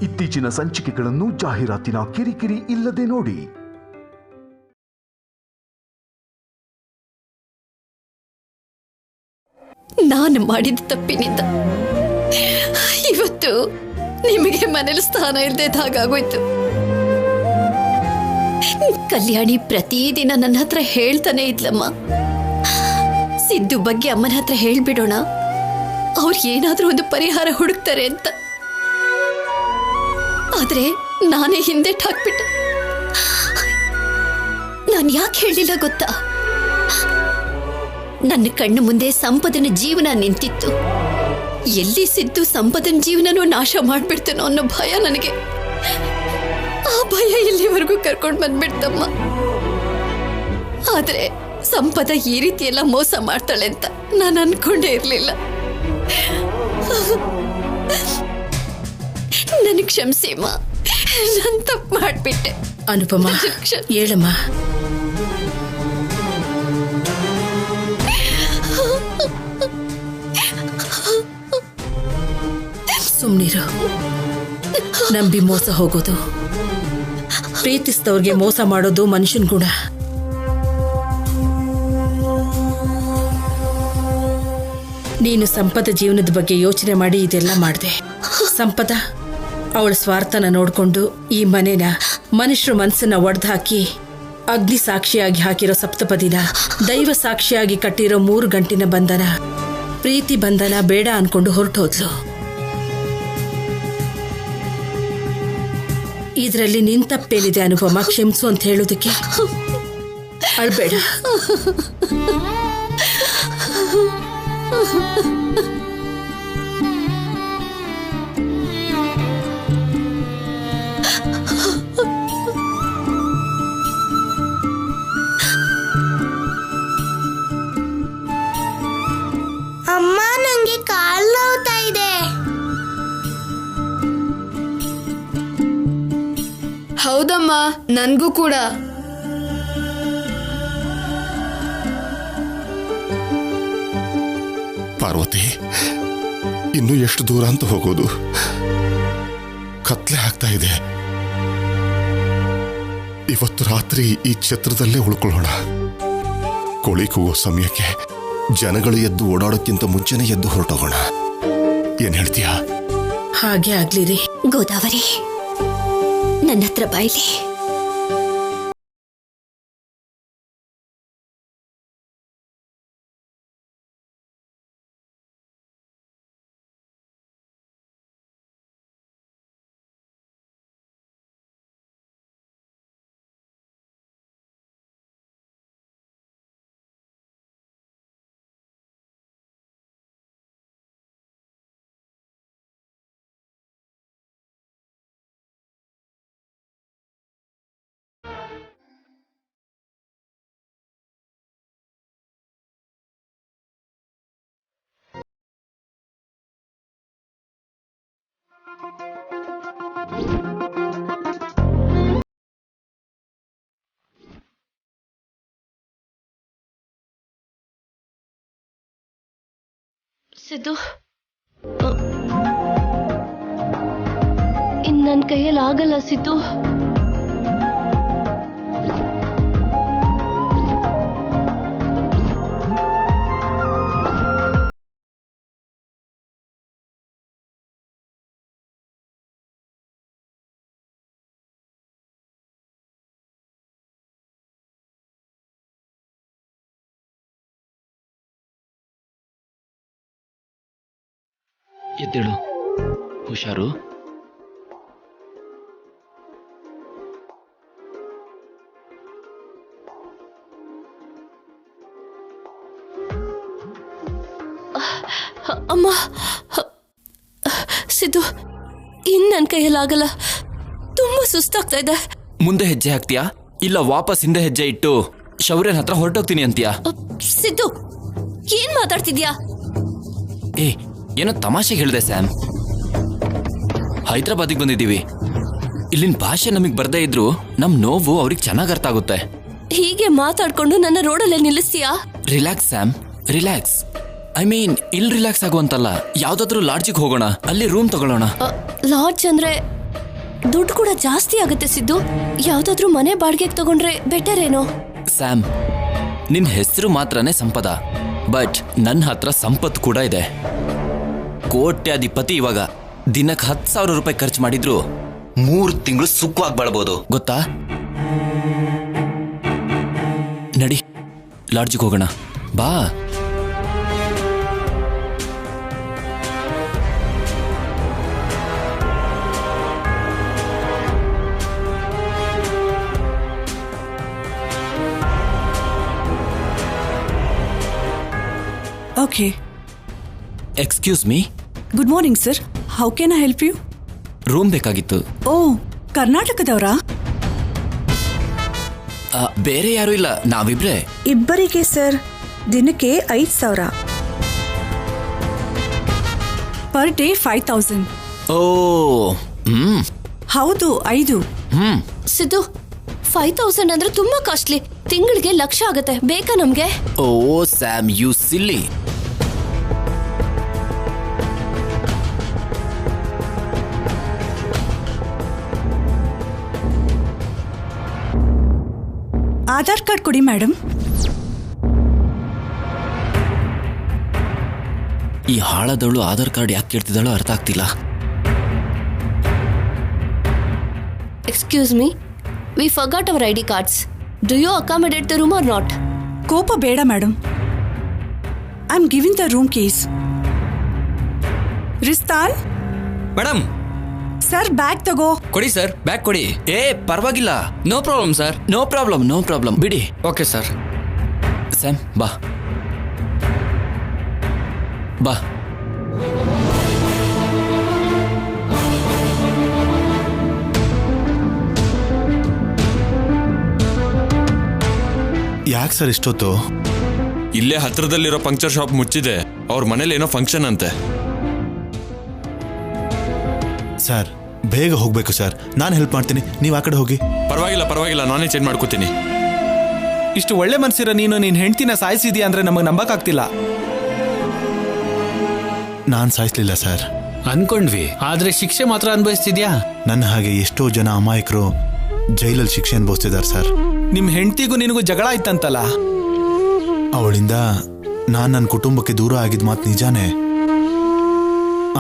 ಇತ್ತೀಚಿನ ಸಂಚಿಕೆಗಳನ್ನು ಜಾಹೀರಾತಿನ ಕಿರಿಕಿರಿ ಇಲ್ಲದೆ ನೋಡಿ. ನಾನು ಮಾಡಿದ ತಪ್ಪಿನಿಂದ ಇವತ್ತು ನಿಮಗೆ ಮನೇಲಿ ಸ್ಥಾನ ಇಲ್ಲದೆ ಹಾಗಾಗೋಯ್ತು. ಕಲ್ಯಾಣಿ ಪ್ರತಿದಿನ ನನ್ನ ಹತ್ರ ಹೇಳ್ತಾನೆ ಇದ್ಲಮ್ಮ, ಸಿದ್ದು ಬಗ್ಗೆ ಅಮ್ಮನ ಹತ್ರ ಹೇಳ್ಬಿಡೋಣ, ಅವ್ರು ಏನಾದ್ರೂ ಒಂದು ಪರಿಹಾರ ಹುಡುಕ್ತಾರೆ ಅಂತ. ಆದ್ರೆ ನಾನೇ ಹಿಂದೆ ಹಾಕ್ಬಿಟ್ಟೆ. ನಾನು ಯಾಕೆ ಹೇಳಿಲ್ಲ ಗೊತ್ತಾ? ನನ್ನ ಕಣ್ಣು ಮುಂದೆ ಸಂಪದನ ಜೀವನ ನಿಂತಿತ್ತು. ಎಲ್ಲಿ ಸಿದ್ದು ಸಂಪದನ ಜೀವನನೂ ನಾಶ ಮಾಡ್ಬಿಡ್ತೇನೋ ಅನ್ನೋ ಭಯ ನನಗೆ. ಆ ಭಯ ಇಲ್ಲಿವರೆಗೂ ಕರ್ಕೊಂಡು ಬಂದ್ಬಿಡ್ತಮ್ಮ. ಆದ್ರೆ ಸಂಪದ ಈ ರೀತಿ ಎಲ್ಲ ಮೋಸ ಮಾಡ್ತಾಳೆ ಅಂತ ನಾನು ಅನ್ಕೊಂಡೇ ಇರ್ಲಿಲ್ಲ. ನನಗೆ ಕ್ಷಮಿಸಿಮ್ಮ, ನಾನು ತಪ್ಪು ಮಾಡ್ಬಿಟ್ಟೆ. ಅನುಪಮ, ಹೇಳಮ್ಮ. ಸುಮ್ನಿರು. ನಂಬಿ ಮೋಸ ಹೋಗೋದು, ಪ್ರೀತಿಸಿದವ್ರಿಗೆ ಮೋಸ ಮಾಡೋದು ಮನುಷ್ಯನ ಗುಣ. ನೀನು ಸಂಪದ ಜೀವನದ ಬಗ್ಗೆ ಯೋಚನೆ ಮಾಡಿ ಇದೆಲ್ಲ ಮಾಡಿದೆ. ಸಂಪದ ಅವಳ ಸ್ವಾರ್ಥನ ನೋಡ್ಕೊಂಡು ಈ ಮನೆನ, ಮನುಷ್ಯರ ಮನಸ್ಸನ್ನ ಒಡೆದು ಹಾಕಿ ಅಗ್ನಿ ಸಾಕ್ಷಿಯಾಗಿ ಹಾಕಿರೋ ಸಪ್ತಪದಿನ, ದೈವ ಸಾಕ್ಷಿಯಾಗಿ ಕಟ್ಟಿರೋ 3 ಗಂಟಿನ ಬಂಧನ, ಪ್ರೀತಿ ಬಂಧನ ಬೇಡ ಅನ್ಕೊಂಡು ಹೊರಟೋದ್ಲು. ಇದರಲ್ಲಿ ನಿನ್ ತಪ್ಪೇನಿದೆ ಅನುಪಮ? ಕ್ಷಮಿಸು ಅಂತ ಹೇಳೋದಕ್ಕೆ ಅಳ್ಬೇಡ. ಅಮ್ಮ, ನಂಗೆ ಕಾಲು ನೋವ್ತಾ ಇದೆ. ಹೌದಮ್ಮ, ನನ್ಗೂ ಕೂಡ. ಪಾರ್ವತಿ, ಇನ್ನು ಎಷ್ಟು ದೂರ ಅಂತ ಹೋಗೋದು? ಕತ್ಲೆ ಆಗ್ತಾ ಇದೆ. ಇವತ್ತು ರಾತ್ರಿ ಈ ಛತ್ರದಲ್ಲೇ ಉಳ್ಕೊಳ್ಳೋಣ. ಕೋಳಿ ಕೂಗೋ ಸಮಯಕ್ಕೆ ಜನಗಳು ಎದ್ದು ಓಡಾಡೋಕ್ಕಿಂತ ಮುಂಚೆನೆ ಎದ್ದು ಹೊರಟೋಗೋಣ. ಏನ್ ಹೇಳ್ತೀಯಾ? ಹಾಗೆ ಆಗ್ಲಿರಿ. ಗೋದಾವರಿ, ನನ್ನ ಹತ್ರ ಬಾಯ್ಲಿ. ಸಿದ್ದು, ಇನ್ ನನ್ನ ಕೈಯಲ್ಲಿ ಆಗಲ್ಲ ಸಿದ್ದು. ಎದ್ದೇಳು, ಹುಷಾರು. ಅಮ್ಮ, ಸಿದ್ದು, ಇನ್ ನನ್ನ ಕೈಯಲ್ಲಾಗಲ್ಲ. ತುಂಬಾ ಸುಸ್ತಾಗ್ತಾ ಇದೆ. ಮುಂದೆ ಹೆಜ್ಜೆ ಹಾಕ್ತೀಯಾ ಇಲ್ಲ ವಾಪಸ್ ಹಿಂದೆ ಹೆಜ್ಜೆ ಇಟ್ಟು ಶೌರ್ಯನ ಹತ್ರ ಹೊರಟೋಗ್ತೀನಿ ಅಂತೀಯಾ? ಸಿದ್ದು, ಏನ್ ಮಾತಾಡ್ತಿದ್ಯಾ? ಏನೋ ತಮಾಷೆಗೆ ಹೇಳಿದೆ ಸ್ಯಾಮ್. ಹೈದರಾಬಾದಿಗೆ ಬಂದಿದ್ದೀವಿ. ಇಲ್ಲಿನ ಭಾಷೆ ನಮಗೆ ಬರ್ದೇ ಇದ್ರು ನಮ್ ನೋವು ಅವ್ರಿಗೆ ಚೆನ್ನಾಗಿ ಅರ್ಥ ಆಗುತ್ತೆ. ಹೀಗೆ ಮಾತಾಡ್ಕೊಂಡು ನನ್ನ ರೋಡಲ್ಲೇ ನಿಲ್ಲಿಸ್ತೀಯಾ? Relax Sam, relax. I mean ಇಲ್ಲಿ ರಿಲ್ಯಾಕ್ಸ್ ಆಗುವಂತಲ್ಲ, ಯಾವ್ದಾದ್ರು ಲಾಡ್ಜಿಗೆ ಹೋಗೋಣ, ಅಲ್ಲಿ ರೂಮ್ ತಗೊಳ್ಳೋಣ. ಲಾಡ್ಜ್ ಅಂದ್ರೆ ದುಡ್ಡು ಕೂಡ ಜಾಸ್ತಿ ಆಗುತ್ತೆ ಸಿದ್ದು. ಯಾವ್ದಾದ್ರೂ ಮನೆ ಬಾಡಿಗೆಗೆ ತಗೊಂಡ್ರೆ ಬೆಟರ್ ಏನೋ. ಸ್ಯಾಮ್, ನಿನ್ ಹೆಸರು ಮಾತ್ರನೇ ಸಂಪದ, ಬಟ್ ನನ್ನ ಹತ್ರ ಸಂಪತ್ತು ಕೂಡ ಇದೆ. ಕೋಟ್ಯಾಧಿಪತಿ ಇವಾಗ. ದಿನಕ್ಕೆ 10,000 ರೂಪಾಯಿ ಖರ್ಚು ಮಾಡಿದ್ರು 3 ತಿಂಗಳು ಸುಖವಾಗಿ ಬಾಳ್ಬೋದು, ಗೊತ್ತಾ? ನಡಿ, ಲಾಡ್ಜಿಗೆ ಹೋಗೋಣ ಬಾ. Okay. Excuse me. Good morning, sir. How can I help you? Room ಬೇಕಾಗಿತ್ತು. Oh, ಕರ್ನಾಟಕದವರಾ? ಬೇರೆ ಯಾರು ಇಲ್ಲ, ನಾವಿಬ್ರೆ. ಇಬ್ಬರಿಗೆ ಸರ್, ದಿನಕ್ಕೆ 5,000. Per day 5,000. ಓ, ಹೌದು, 5. ಸಿದ್ದು, 5,000 ಅಂದ್ರೆ ತುಂಬಾ ಕಾಸ್ಟ್ಲಿ. ತಿಂಗಳಿಗೆ 1,00,000 ಆಗತ್ತೆ. ಬೇಕಾ ನಮ್ಗೆ? Oh Sam, you silly. Aadhaar card ಕೊಡಿ ಮೇಡಮ್. ಈ ಹಾಳದವಳು ಆಧಾರ್ ಕಾರ್ಡ್ ಯಾಕೆ ಕೇಳ್ತಿದ್ದಾಳೋ ಅರ್ಥ ಆಗ್ತಿಲ್ಲ. Excuse me, we forgot our ID cards. Do you accommodate the room or not? ಕೋಪ ಬೇಡ madam. I am giving the room keys. ರಿಸ್ತಾನ್ ಮೇಡಮ್, ಸರ್ ಬ್ಯಾಗ್ ತಗೋ. ಕೊಡಿ ಸರ್, ಬ್ಯಾಗ್ ಕೊಡಿ. ಏ ಪರವಾಗಿಲ್ಲ, no problem sir. No problem ಬಿಡಿ. Okay sir. Sam ಬಾ ಬಾ. ಯಾಕೆ ಸರ್ ಇಷ್ಟೊತ್ತು? ಇಲ್ಲೇ ಹತ್ರದಲ್ಲಿರೋ ಪಂಕ್ಚರ್ ಶಾಪ್ ಮುಚ್ಚಿದೆ. ಅವ್ರ ಮನೇಲಿ ಏನೋ ಫಂಕ್ಷನ್ ಅಂತೆ. ಸರ್ ಬೇಗ ಹೋಗ್ಬೇಕು ಸರ್, ನಾನು ಹೆಲ್ಪ್ ಮಾಡ್ತೀನಿ, ನೀವು ಆ ಕಡೆ ಹೋಗಿ. ಪರವಾಗಿಲ್ಲ, ನಾನೇ ಚೇಂಜ್ ಮಾಡ್ಕೋತೀನಿ. ಇಷ್ಟು ಒಳ್ಳೆ ಮನ್ಸಿರೋ ನೀನು ನಿನ್ ಹೆಂಡ್ತಿನ ಸಾಯಿಸಿದ್ಯಾ ಅಂದ್ರೆ ನಮಗೆ ನಂಬಕ್ಕಾಗ್ತಿಲ್ಲ. ನಾನು ಸಾಯಿಸ್ಲಿಲ್ಲ ಸರ್. ಅನ್ಕೊಂಡ್ವಿ, ಆದ್ರೆ ಶಿಕ್ಷೆ ಮಾತ್ರ ಅನುಭವಿಸ್ತಿದ್ಯಾ. ನನ್ನ ಹಾಗೆ ಎಷ್ಟೋ ಜನ ಅಮಾಯಕರು ಜೈಲಲ್ಲಿ ಶಿಕ್ಷೆ ಅನುಭವಿಸ್ತಿದ್ದಾರೆ ಸರ್. ನಿಮ್ ಹೆಂಡ್ತಿಗೂ ನಿನಗೂ ಜಗಳ ಆಯ್ತಂತಲ್ಲ. ಅವಳಿಂದ ನಾನು ನನ್ನ ಕುಟುಂಬಕ್ಕೆ ದೂರ ಆಗಿದ್ ಮಾತು ನಿಜಾನೇ.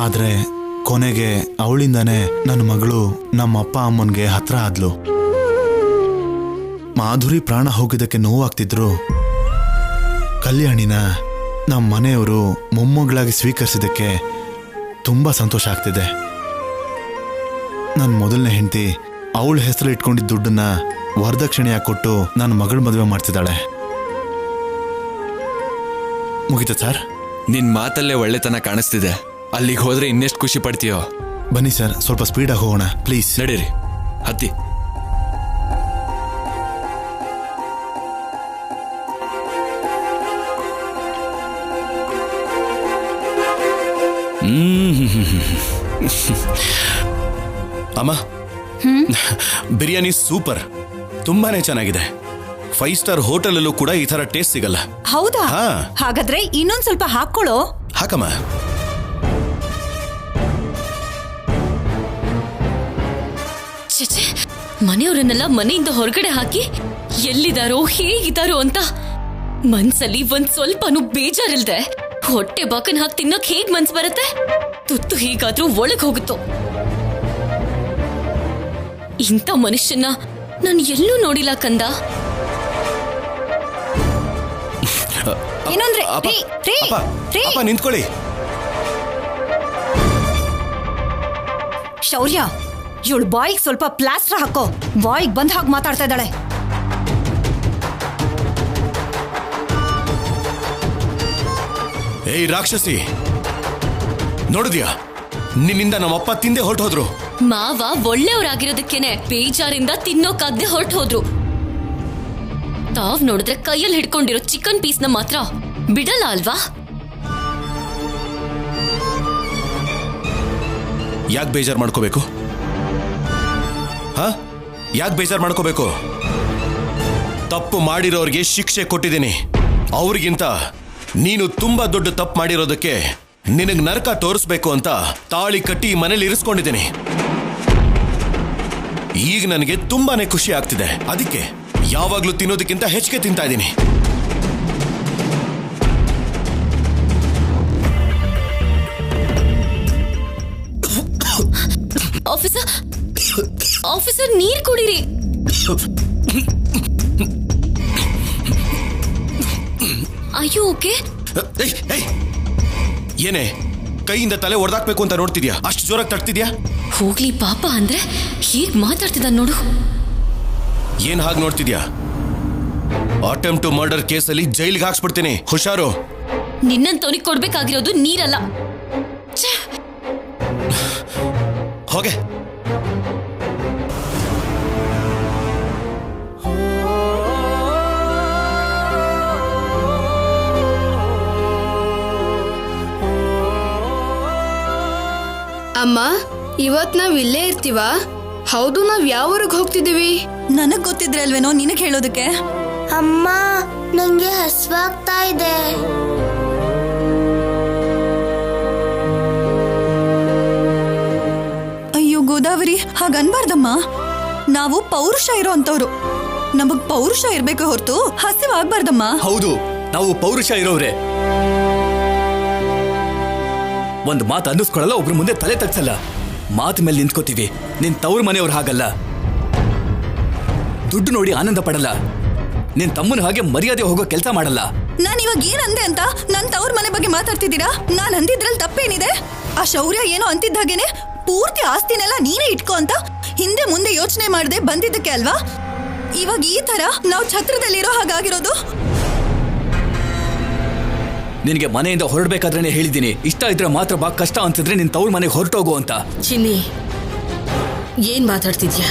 ಆದ್ರೆ ಕೊನೆಗೆ ಅವಳಿಂದಾನೇ ನನ್ನ ಮಗಳು ನಮ್ಮ ಅಪ್ಪ ಅಮ್ಮನ್ಗೆ ಹತ್ರ ಆದ್ಲು. ಮಾಧುರಿ ಪ್ರಾಣ ಹೋಗಿದ್ದಕ್ಕೆ ನೋವಾಗ್ತಿದ್ರು. ಕಲ್ಯಾಣಿನ ನಮ್ಮ ಮನೆಯವರು ಮೊಮ್ಮಗಳಾಗಿ ಸ್ವೀಕರಿಸಿದ್ದಕ್ಕೆ ತುಂಬಾ ಸಂತೋಷ ಆಗ್ತಿದೆ. ನನ್ನ ಮೊದಲನೇ ಹೆಂಡತಿ ಅವಳ ಹೆಸರು ಇಟ್ಕೊಂಡಿದ್ದ ದುಡ್ಡನ್ನ ವರದಕ್ಷಿಣೆಯಾಗಿ ಕೊಟ್ಟು ನನ್ನ ಮಗಳ ಮದುವೆ ಮಾಡ್ತಿದ್ದಾಳೆ. ಮುಗಿತ ಸರ್? ನಿನ್ ಮಾತಲ್ಲೇ ಒಳ್ಳೆತನ ಕಾಣಿಸ್ತಿದೆ. ಅಲ್ಲಿಗೆ ಹೋದ್ರೆ ಇನ್ನೆಷ್ಟು ಖುಷಿ ಪಡ್ತೀಯೋ. ಬನ್ನಿ ಸರ್, ಸ್ವಲ್ಪ ಸ್ಪೀಡಾಗಿ ಹೋಗೋಣ ಪ್ಲೀಸ್. ನಡೀರಿ, ಹತ್ತಿ. ಅಮ್ಮ, ಬಿರಿಯಾನಿ ಸೂಪರ್, ತುಂಬಾನೇ ಚೆನ್ನಾಗಿದೆ. 5 ಸ್ಟಾರ್ ಹೋಟೆಲಲ್ಲೂ ಕೂಡ ಈ ತರ ಟೇಸ್ಟ್ ಸಿಗಲ್ಲ. ಹೌದಾ? ಹಾಗಾದ್ರೆ ಇನ್ನೊಂದ್ ಸ್ವಲ್ಪ ಹಾಕೊಳ್ಳೋ. ಹಾಕಮ್ಮ. ಮನೆಯವರನ್ನೆಲ್ಲ ಮನೆಯಿಂದ ಹೊರಗಡೆ ಹಾಕಿ ಎಲ್ಲಿದಾರೋ ಹೇಗಿದಾರೋ ಅಂತ ಮನ್ಸಲ್ಲಿ ಒಂದ್ ಸ್ವಲ್ಪನೂ ಬೇಜಾರಿಲ್ದೆ ಹೊಟ್ಟೆ ಬಾಕನ್ ಹಾಕಿ ತಿನ್ನೋಕ್ ಹೇಗ್ ಮನ್ಸ್ ಬರುತ್ತೆ? ತುತ್ತು ಹೀಗಾದ್ರೂ ಒಳಗ್ ಹೋಗುತ್ತೋ. ಇಂಥ ಮನುಷ್ಯನ ನಾನು ಎಲ್ಲೂ ನೋಡಿಲ್ಲ ಕಂದ. ನಿಂತ್ಕೊಳ್ಳಿ. ಶೌರ್ಯ, ಇವಳು ಬಾಯಿಗೆ ಸ್ವಲ್ಪ ಪ್ಲಾಸ್ಟರ್ ಹಾಕೋ. ಬಾಯಿಗೆ ಬಂದ್ ಹಾಗೆ ಮಾತಾಡ್ತಾ ಇದ್ದಾಳೆ. ಏಯ್ ರಾಕ್ಷಸಿ, ನೋಡಿದ್ಯಾ? ನಿನ್ನಿಂದ ನಮ್ಮಪ್ಪ ತಿಂದೆ ಹೊರಟೋದ್ರು. ಮಾವ ಒಳ್ಳೆಯವರಾಗಿರೋದಕ್ಕೇನೆ ಬೇಜಾರಿಂದ ತಿನ್ನೋಕಾಗ್ದೆ ಹೊರಟು ಹೋದ್ರು. ತಾವ್ ನೋಡಿದ್ರೆ ಕೈಯಲ್ಲಿ ಹಿಡ್ಕೊಂಡಿರೋ ಚಿಕನ್ ಪೀಸ್ನ ಮಾತ್ರ ಬಿಡಲ್ಲ ಅಲ್ವಾ? ಯಾಕೆ ಬೇಜಾರು ಮಾಡ್ಕೋಬೇಕು? ಯಾಕೆ ಬೇಜಾರು ಮಾಡ್ಕೋಬೇಕು? ತಪ್ಪು ಮಾಡಿರೋರಿಗೆ ಶಿಕ್ಷೆ ಕೊಟ್ಟಿದ್ದೀನಿ. ಅವ್ರಿಗಿಂತ ನೀನು ತುಂಬಾ ದೊಡ್ಡ ತಪ್ಪು ಮಾಡಿರೋದಕ್ಕೆ ನಿನಗೆ ನರಕ ತೋರಿಸ್ಬೇಕು ಅಂತ ತಾಳಿ ಕಟ್ಟಿ ಮನೇಲಿ ಇರಿಸ್ಕೊಂಡಿದ್ದೀನಿ. ಈಗ ನನಗೆ ತುಂಬಾನೇ ಖುಷಿ ಆಗ್ತಿದೆ. ಅದಕ್ಕೆ ಯಾವಾಗ್ಲೂ ತಿನ್ನೋದಕ್ಕಿಂತ ಹೆಚ್ಚಿಗೆ ತಿಂತಾ ಇದ್ದೀನಿ. ಆಫೀಸರ್ ನೀರ್ ಕುಡೀರಿ. ಅಯ್ಯೋ ಓಕೆ. ಏನೇ ಕೈಯಿಂದ ತಲೆ ಒಡೆದಾಕ್ಬೇಕು ಅಂತ ನೋಡ್ತಿದ್ಯಾ? ಅಷ್ಟು ಜೋರಾಗಿ ತಟ್ತಿದ್ಯಾ? ಹೋಗ್ಲಿ ಪಾಪ ಅಂದ್ರೆ ಹೇಗ್ ಮಾತಾಡ್ತಿದ್ದ ನೋಡು. ಏನ್ ಹಾಗೆ ನೋಡ್ತಿದ್ಯಾ? ಅಟೆಂಪ್ಟ್ ಟು ಮರ್ಡರ್ ಕೇಸಲ್ಲಿ ಜೈಲಿಗೆ ಹಾಕ್ಸ್ಬಿಡ್ತೀನಿ, ಹುಷಾರು. ನಿನ್ನಂತವನಿಗೆ ಕೊಡ್ಬೇಕಾಗಿರೋದು ನೀರಲ್ಲ. ಹೋಗೆ. ಅಮ್ಮ, ಇವತ್ ನಾವ್ ಇಲ್ಲೇ ಇರ್ತೀವ? ಹೌದು, ನಾವ್ ಯಾವ ಊರಿಗೆ ಹೋಗ್ತಿದೀವಿ? ನನಗ್ ಗೊತ್ತಿದ್ರೆ ಅಲ್ವೇನೋ ನಿನಗ್ ಹೇಳೋದಕ್ಕೆ. ಅಮ್ಮ, ನಂಗೆ ಹಸ್ವಾಗ್ತಾ ಇದೆ. ಅಯ್ಯೋ ಗೋದಾವರಿ, ಹಾಗನ್ಬಾರ್ದಮ್ಮ. ನಾವು ಪೌರುಷ ಇರೋ ಅಂತವ್ರು. ನಮಗ್ ಪೌರುಷ ಇರ್ಬೇಕು ಹೊರತು ಹಸಿವಾಗ್ಬಾರ್ದಮ್ಮ. ಹೌದು, ನಾವು ಪೌರುಷ ಇರೋವ್ರೆ. ಒಂದು ಮಾತು ಅನ್ನಿಸ್ಕೊಳ್ಳಲ್ಲ, ಒಬ್ರು ಮುಂದೆ ತಲೆ ತಗ್ಸಲ್ಲ. ಮಾತು ಮೇಲೆ ನಿಂತ್ಕೋತೀವಿ. ನಿನ್ ತವ್ರ ಮನೆಯವ್ರು ಹಾಗಲ್ಲ. ದುಡ್ಡು ನೋಡಿ ಆನಂದ ಪಡಲ್ಲ. ನಿನ್ ತಮ್ಮನ ಹಾಗೆ ಮರ್ಯಾದೆ ಹೋಗೋ ಕೆಲಸ ಮಾಡಲ್ಲ. ನಾನ್ ಇವಾಗ ಏನಂದೆ ಅಂತ ನನ್ ತವ್ರ ಮನೆ ಬಗ್ಗೆ ಮಾತಾಡ್ತಿದ್ದೀರಾ? ನಾನ್ ಅಂದಿದ್ರಲ್ಲಿ ತಪ್ಪೇನಿದೆ? ಆ ಶೌರ್ಯ ಏನೋ ಅಂತಿದ್ದಾಗೇನೆ ಪೂರ್ತಿ ಆಸ್ತಿನೆಲ್ಲ ನೀನೇ ಇಟ್ಕೋ ಅಂತ ಹಿಂದೆ ಮುಂದೆ ಯೋಚನೆ ಮಾಡದೆ ಬಂದಿದ್ದಕ್ಕೆ ಅಲ್ವಾ ಇವಾಗ ಈ ತರ ನಾವು ಛತ್ರದಲ್ಲಿರೋ ಹಾಗಾಗಿರೋದು? ನಿನಗೆ ಮನೆಯಿಂದ ಹೊರಡ್ಬೇಕಾದ್ರೆ ಹೇಳಿದ್ದೀನಿ, ಇಷ್ಟ ಇದ್ರೆ ಮಾತ್ರ ಬಾ, ಕಷ್ಟ ಅಂತಿದ್ರೆ ನಿನ್ ತವ್ರ ಮನೆಗೆ ಹೊರಟೋಗು ಅಂತ. ಚಿನ್ನಿ, ಏನ್ ಮಾತಾಡ್ತಿದ್ಯಾ?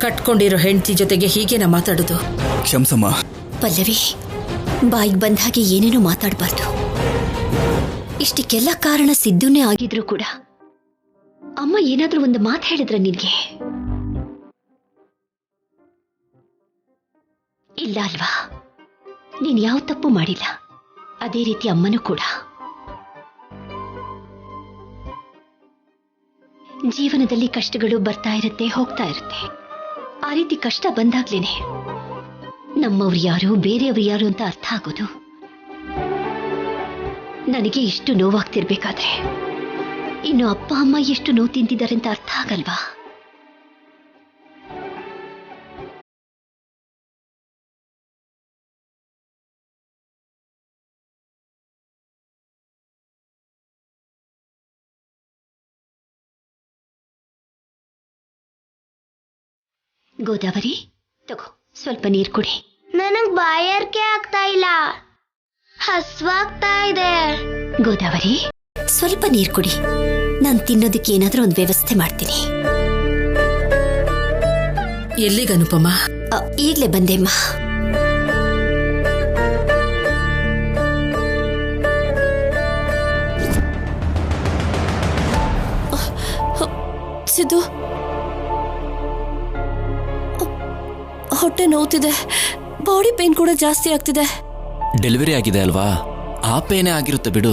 ಕಟ್ಕೊಂಡಿರೋ ಹೆಂಡತಿ ಜೊತೆಗೆ ಹೀಗೇನ ಮಾತಾಡೋದು? ಕ್ಷಮ್ಸಮ್ಮ. ಪಲ್ಲವಿ, ಬಾಯಿಗೆ ಬಂದ ಹಾಗೆ ಏನೇನೋ ಮಾತಾಡಬಾರ್ದು. ಇಷ್ಟಕ್ಕೆಲ್ಲ ಕಾರಣ ಸಿದ್ದುನೇ ಆಗಿದ್ರು ಕೂಡ ಅಮ್ಮ ಏನಾದ್ರೂ ಒಂದು ಮಾತು ಹೇಳಿದ್ರ ನಿನ್ಗೆ? ಇಲ್ಲ ಅಲ್ವಾ? ನೀನ್ ಯಾವ ತಪ್ಪು ಮಾಡಿಲ್ಲ. ಅದೇ ರೀತಿ ಅಮ್ಮನೂ ಕೂಡ. ಜೀವನದಲ್ಲಿ ಕಷ್ಟಗಳು ಬರ್ತಾ ಇರುತ್ತೆ, ಹೋಗ್ತಾ ಇರುತ್ತೆ. ಆ ರೀತಿ ಕಷ್ಟ ಬಂದಾಗ್ಲೇನೆ ನಮ್ಮವ್ರು ಯಾರು, ಬೇರೆಯವ್ರು ಯಾರು ಅಂತ ಅರ್ಥ ಆಗೋದು. ನನಗೆ ಇಷ್ಟು ನೋವಾಗ್ತಿರ್ಬೇಕಾದ್ರೆ ಇನ್ನು ಅಪ್ಪ ಅಮ್ಮ ಎಷ್ಟು ನೋವು ತಿಂತಿದ್ದಾರೆ ಅಂತ ಅರ್ಥ ಆಗಲ್ವಾ? ಗೋದಾವರಿ, ತಗೋ ಸ್ವಲ್ಪ ನೀರು ಕುಡಿ. ನನಗ್ ಬಾಯಾರಿಕೆ ಆಗ್ತಾ ಇಲ್ಲ, ಹಸ್ವಾಗ್ತಾ ಇದೆ. ಗೋದಾವರಿ, ಸ್ವಲ್ಪ ನೀರು ಕುಡಿ. ನಾನು ತಿನ್ನೋದಕ್ಕೆ ಏನಾದ್ರೂ ಒಂದು ವ್ಯವಸ್ಥೆ ಮಾಡ್ತೀನಿ. ಎಲ್ಲಿಗೆ ಅನುಪಮ? ಈಗ್ಲೇ ಬಂದೆಮ್ಮ. ಸಿದ್ದು, ಹೊಟ್ಟೆ ನೋವ್ತಿದೆ, ಬಾಡಿ ಪೇನ್ ಕೂಡ ಜಾಸ್ತಿ ಆಗ್ತಿದೆ. ಡೆಲಿವರಿ ಆಗಿದೆ ಅಲ್ವಾ, ಆ ಪೇನೇ ಆಗಿರುತ್ತೆ ಬಿಡು.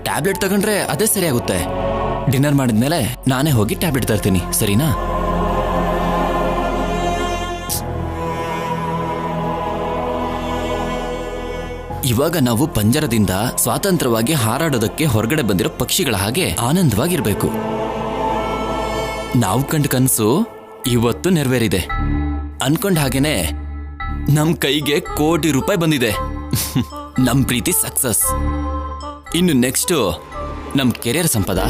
ಟ್ಯಾಬ್ಲೆಟ್ ತಗೊಂಡ್ರೆ ಅದೇ ಸರಿಯಾಗುತ್ತೆ. ಡಿನ್ನರ್ ಮಾಡಿದ್ಮೇಲೆ ನಾನೇ ಹೋಗಿ ಟ್ಯಾಬ್ಲೆಟ್ ತರ್ತೀನಿ, ಸರಿನಾ? ಇವಾಗ ನಾವು ಪಂಜರದಿಂದ ಸ್ವಾತಂತ್ರ್ಯವಾಗಿ ಹಾರಾಡೋದಕ್ಕೆ ಹೊರಗಡೆ ಬಂದಿರೋ ಪಕ್ಷಿಗಳ ಹಾಗೆ ಆನಂದವಾಗಿರ್ಬೇಕು. ನಾವು ಕಂಡ ಕನಸು ಇವತ್ತು ನೆರವೇರಿದೆ. ಅನ್ಕೊಂಡ ಹಾಗೇನೆ ನಮ್ ಕೈಗೆ ಕೋಟಿ ರೂಪಾಯಿ ಬಂದಿದೆ. ನಮ್ ಪ್ರೀತಿ ಸಕ್ಸಸ್. ಇನ್ನು ನೆಕ್ಸ್ಟ್ ನಮ್ ಕೆರಿಯರ್ ಸಂಪದ.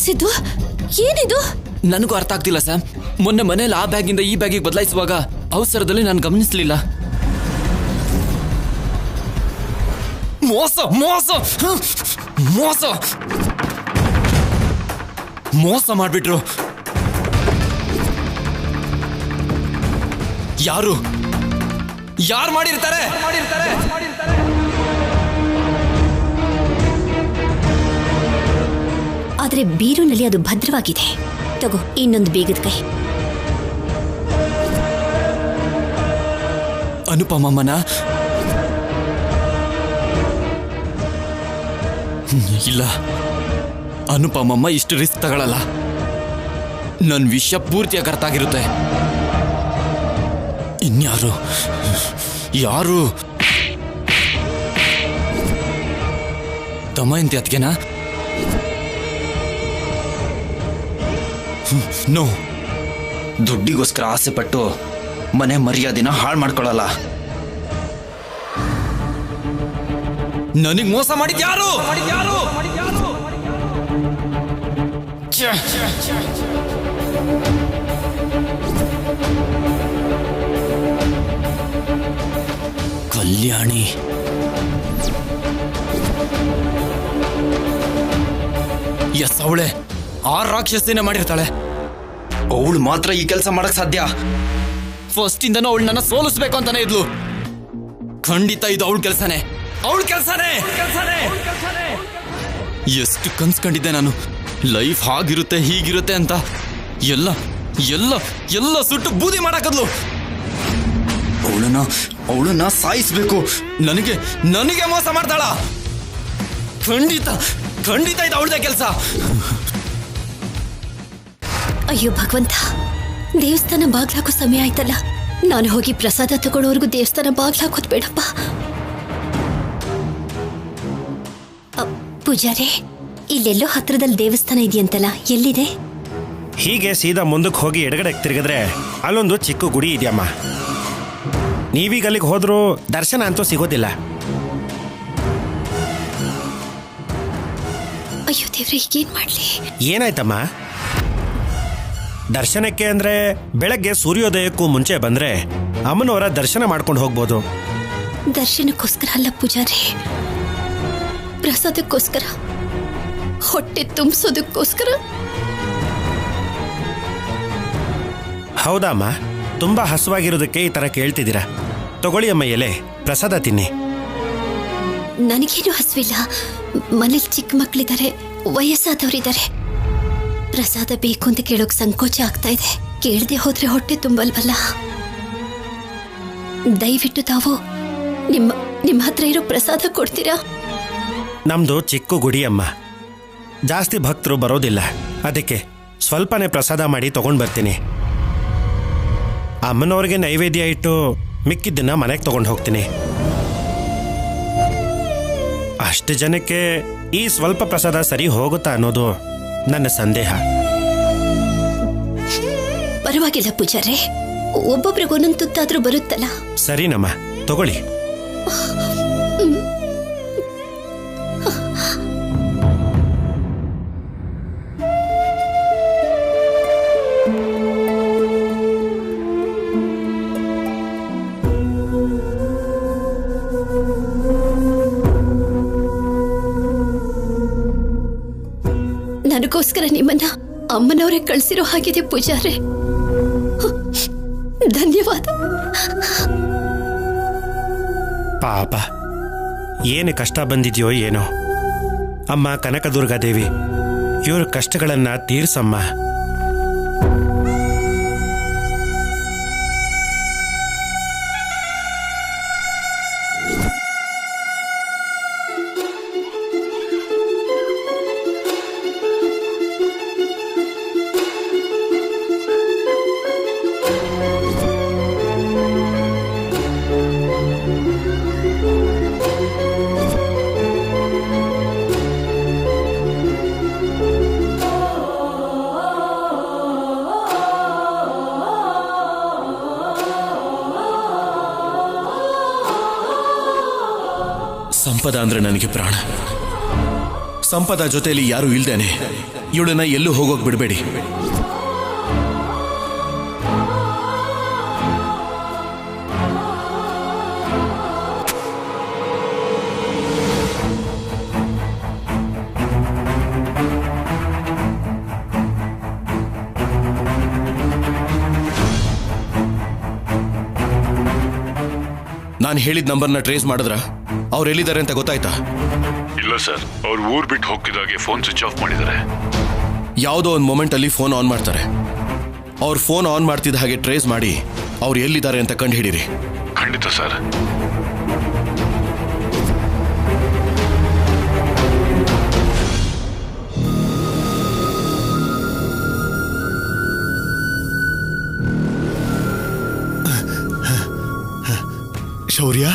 ಸಿದ್ದು, ಏನಿದು? ನನಗೂ ಅರ್ಥ ಆಗ್ತಿಲ್ಲ ಸ್ಯಾಮ್. ಮೊನ್ನೆ ಮನೇಲಿ ಆ ಬ್ಯಾಗಿಂದ ಈ ಬ್ಯಾಗಿಗೆ ಬದಲಾಯಿಸುವಾಗ ಅವಸರದಲ್ಲಿ ನಾನು ಗಮನಿಸಲಿಲ್ಲ. ಮೋಸ ಮೋಸ ಮೋಸ ಮೋಸ ಮಾಡ್ಬಿಟ್ರು. ಯಾರು ಯಾರು ಮಾಡಿರ್ತಾರೆ? ಆದ್ರೆ ಬೀರುನಲ್ಲಿ ಅದು ಭದ್ರವಾಗಿದೆ. ತಗೋ ಇನ್ನೊಂದು ಬೀಗದ ಕೈ. ಅನುಪಮಮ್ಮನ ಇಲ್ಲ, ಅನುಪಮಮ್ಮ ಇಷ್ಟು ರಿಸ್ಕ್ ತಗೊಳ್ಳಲ್ಲ. ನನ್ನ ವಿಷಯ ಪೂರ್ತಿಯಾಗಿ ಅರ್ಥ ಆಗಿರುತ್ತೆ. ಇನ್ಯಾರು ಯಾರು ದಮಯಂತಿ ಅದ್ಗೆನಾ? ನೋ, ದುಡ್ಡಿಗೋಸ್ಕರ ಆಸೆ ಪಟ್ಟು ಮನೆ ಮರ್ಯಾದಿನ ಹಾಳು ಮಾಡ್ಕೊಳ್ಳಲ್ಲ. ನನಗೆ ಮೋಸ ಮಾಡಿದ್ ಯಾರು? ಕಲ್ಯಾಣಿ. ಎಸ್, ಅವಳೆ ಆ ರಾಕ್ಷಸಿನೇ ಮಾಡಿರ್ತಾಳೆ. ಅವಳು ಮಾತ್ರ ಈ ಕೆಲಸ ಮಾಡಕ್ ಸಾಧ್ಯ. ಫಸ್ಟ್ ಇಂದನೂ ಅವಳು ನನ್ನ ಸೋಲಿಸ್ಬೇಕು ಅಂತಾನೆ ಇದ್ಲು. ಖಂಡಿತ ಇದು ಅವಳ ಕೆಲಸನೇ, ಅವಳ ಕೆಲಸನೇ. ಎಷ್ಟು ಕನ್ಸ್ಕೊಂಡಿದ್ದೆ ನಾನು, ಲೈಫ್ ಹಾಗಿರುತ್ತೆ ಹೀಗಿರುತ್ತೆ ಅಂತ. ಎಲ್ಲ ಎಲ್ಲ ಎಲ್ಲ ಸುಟ್ಟು ಬೂದಿ ಮಾಡಾಕದ್ಲು. ಅವಳನ್ನ ಸಾಯಿಸ್ಬೇಕು. ನನಗೆ ನನಗೆ ಮೋಸ ಮಾಡ್ತಾಳ. ಖಂಡಿತ ಖಂಡಿತ ಇದು ಅವಳದೇ ಕೆಲಸ. ಅಯ್ಯೋ ಭಗವಂತ, ದೇವಸ್ಥಾನ ಬಾಗ್ಲಾಕೋ ಸಮಯ ಆಯ್ತಲ್ಲ. ನಾನು ಹೋಗಿ ಪ್ರಸಾದ ತಗೊಳ್ಳೋವರೆಗೂ ದೇವಸ್ಥಾನ ಬಾಗ್ಲಾಕೋದ್ ಬೇಡಪ್ಪ. ಪೂಜಾರಿ, ಇಲ್ಲೆಲ್ಲೋ ಹತ್ರದಲ್ಲಿ ದೇವಸ್ಥಾನ ಇದೆಯಂತಲ್ಲ, ಎಲ್ಲಿದೆ? ಹೀಗೆ ಸೀದಾ ಮುಂದಕ್ಕೆ ಹೋಗಿ ಎಡಗಡೆ ತಿರುಗಿದ್ರೆ ಅಲ್ಲೊಂದು ಚಿಕ್ಕ ಗುಡಿ ಇದೆಯಮ್ಮ. ನೀವೀಗ ಅಲ್ಲಿಗೆ ಹೋದ್ರೂ ದರ್ಶನ ಅಂತೂ ಸಿಗೋದಿಲ್ಲ. ಅಯ್ಯೋ ದೇವ್ರೆ, ಈಗೇನ್ ಮಾಡ್ಲಿ? ಏನಾಯ್ತಮ್ಮ? ದರ್ಶನಕ್ಕೆ ಅಂದ್ರೆ ಬೆಳಗ್ಗೆ ಸೂರ್ಯೋದಯಕ್ಕೂ ಮುಂಚೆ ಬಂದ್ರೆ ಅಮ್ಮನವರ ದರ್ಶನ ಮಾಡ್ಕೊಂಡು ಹೋಗ್ಬೋದು. ದರ್ಶನಕ್ಕೋಸ್ಕರ ಅಲ್ಲ ಪೂಜಾರಿ, ಪ್ರಸಾದಕ್ಕೋಸ್ಕರ, ಹೊಟ್ಟೆ ತುಂಬಿಸೋದಕ್ಕೋಸ್ಕರ. ಹೌದಮ್ಮ, ತುಂಬಾ ಹಸುವಾಗಿರೋದಕ್ಕೆ ಈ ತರ ಕೇಳ್ತಿದ್ದೀರಾ. ತಗೊಳ್ಳಿ ಅಮ್ಮ ಎಲೆ, ಪ್ರಸಾದ ತಿನ್ನಿ. ನನಗೇನು ಹಸುವಿಲ್ಲ. ಮನೇಲಿ ಚಿಕ್ಕ ಮಕ್ಕಳಿದ್ದಾರೆ, ವಯಸ್ಸಾದವರಿದ್ದಾರೆ. ಪ್ರಸಾದ ಬೇಕು ಅಂತ ಕೇಳೋಕ್ ಸಂಕೋಚ ಆಗ್ತಾ ಇದೆ. ಕೇಳದೆ ಹೋದ್ರೆ ಹೊಟ್ಟೆ ತುಂಬಲ್ವಲ್ಲ. ದಯವಿಟ್ಟು ತಾವು ನಿಮ್ಮ ಹತ್ರ ಇರೋ ಪ್ರಸಾದ ಕೊಡ್ತೀರಾ? ನಮ್ದು ಚಿಕ್ಕ ಗುಡಿ ಅಮ್ಮ, ಜಾಸ್ತಿ ಭಕ್ತರು ಬರೋದಿಲ್ಲ. ಅದಕ್ಕೆ ಸ್ವಲ್ಪನೇ ಪ್ರಸಾದ ಮಾಡಿ ತಗೊಂಡು ಬರ್ತೀನಿ. ಅಮ್ಮನವ್ರಿಗೆ ನೈವೇದ್ಯ ಇಟ್ಟು ಮಿಕ್ಕಿದ್ದನ್ನ ಮನೆಗೆ ತಗೊಂಡು ಹೋಗ್ತೀನಿ. ಅಷ್ಟು ಜನಕ್ಕೆ ಈ ಸ್ವಲ್ಪ ಪ್ರಸಾದ ಸರಿ ಹೋಗುತ್ತಾ ಅನ್ನೋದು ನನ್ನ ಸಂದೇಹ. ಪರವಾಗಿಲ್ಲ ಪೂಜಾರೆ, ಒಬ್ಬೊಬ್ರಿಗೆ ಒಂದೊಂದು ತುತ್ತಾದ್ರೂ ಬರುತ್ತಲ್ಲ. ಸರಿನಮ್ಮ, ತಗೊಳ್ಳಿ. ನನಗೋಸ್ಕರ ನಿಮ್ಮನ್ನ ಅಮ್ಮನವರೇ ಕಳಿಸಿರೋ ಹಾಗಿದೆ ಪೂಜಾರೆ. ಧನ್ಯವಾದ. ಪಾಪ, ಏನು ಕಷ್ಟ ಬಂದಿದೆಯೋ ಏನೋ. ಅಮ್ಮ ಕನಕದುರ್ಗಾದೇವಿ, ಇವ್ರ ಕಷ್ಟಗಳನ್ನ ತೀರ್ಸಮ್ಮ. ಸಂಪದ ಅಂದ್ರೆ ನನಗೆ ಪ್ರಾಣ. ಸಂಪದ ಜೊತೆಯಲ್ಲಿ ಯಾರು ಇಲ್ದೇನೆ ಇವಳನ್ನ ಎಲ್ಲೂ ಹೋಗೋಕ್ ಬಿಡಬೇಡಿ. ನಾನು ಹೇಳಿದ ನಂಬರ್ನ ಟ್ರೇಸ್ ಮಾಡಿದ್ರ ಅವ್ರು ಎಲ್ಲಿದ್ದಾರೆ ಅಂತ ಗೊತ್ತಾಯ್ತಾ? ಇಲ್ಲ ಸರ್, ಅವ್ರು ಊರ್ ಬಿಟ್ಟು ಹೋಗ್ತಿದ್ದಾಗೆ ಫೋನ್ ಸ್ವಿಚ್ ಆಫ್ ಮಾಡಿದ್ದಾರೆ. ಯಾವುದೋ ಒಂದು ಮೊಮೆಂಟಲ್ಲಿ ಫೋನ್ ಆನ್ ಮಾಡ್ತಾರೆ. ಅವ್ರ ಫೋನ್ ಆನ್ ಮಾಡ್ತಿದ್ದ ಹಾಗೆ ಟ್ರೇಸ್ ಮಾಡಿ ಅವ್ರು ಎಲ್ಲಿದ್ದಾರೆ ಅಂತ ಕಂಡು ಹಿಡೀರಿ. ಖಂಡಿತ ಸರ್. ಶೌರ್ಯ